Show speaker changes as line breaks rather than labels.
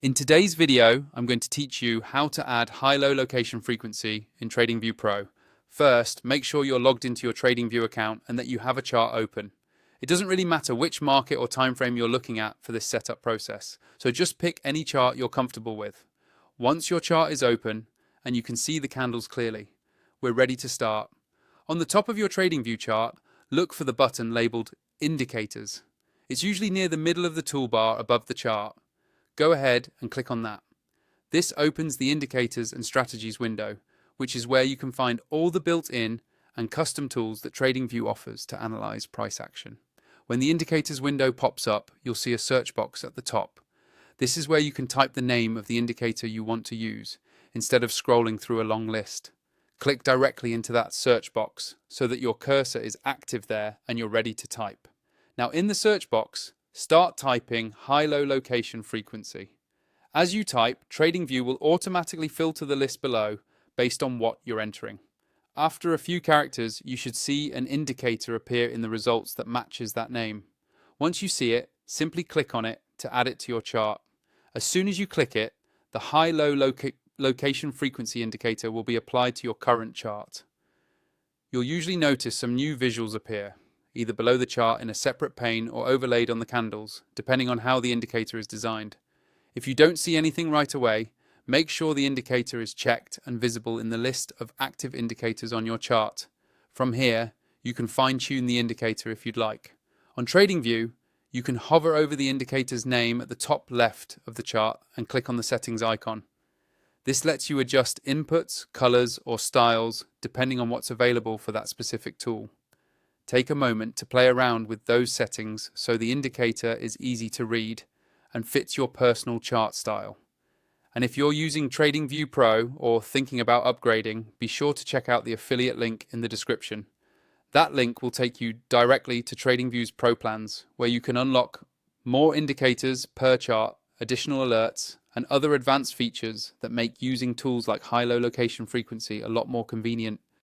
In today's video, I'm going to teach you how to add high-low location frequency in TradingView Pro. First, make sure you're logged into your TradingView account and that you have a chart open. It doesn't really matter which market or time frame you're looking at for this setup process, so just pick any chart you're comfortable with. Once your chart is open and you can see the candles clearly, we're ready to start. On the top of your TradingView chart, look for the button labeled Indicators. It's usually near the middle of the toolbar above the chart. Go ahead and click on that. This opens the Indicators and Strategies window, which is where you can find all the built-in and custom tools that TradingView offers to analyze price action. When the Indicators window pops up, you'll see a search box at the top. This is where you can type the name of the indicator you want to use, instead of scrolling through a long list. Click directly into that search box so that your cursor is active there and you're ready to type. Now in the search box, start typing high-low location frequency. As you type, TradingView will automatically filter the list below based on what you're entering. After a few characters, you should see an indicator appear in the results that matches that name. Once you see it, simply click on it to add it to your chart. As soon as you click it, the high-low location frequency indicator will be applied to your current chart. You'll usually notice some new visuals appear, either below the chart in a separate pane or overlaid on the candles, depending on how the indicator is designed. If you don't see anything right away, make sure the indicator is checked and visible in the list of active indicators on your chart. From here, you can fine-tune the indicator if you'd like. On TradingView, you can hover over the indicator's name at the top left of the chart and click on the settings icon. This lets you adjust inputs, colors, or styles depending on what's available for that specific tool. Take a moment to play around with those settings so the indicator is easy to read and fits your personal chart style. And if you're using TradingView Pro or thinking about upgrading, be sure to check out the affiliate link in the description. That link will take you directly to TradingView's Pro plans, where you can unlock more indicators per chart, additional alerts, and other advanced features that make using tools like high-low location frequency a lot more convenient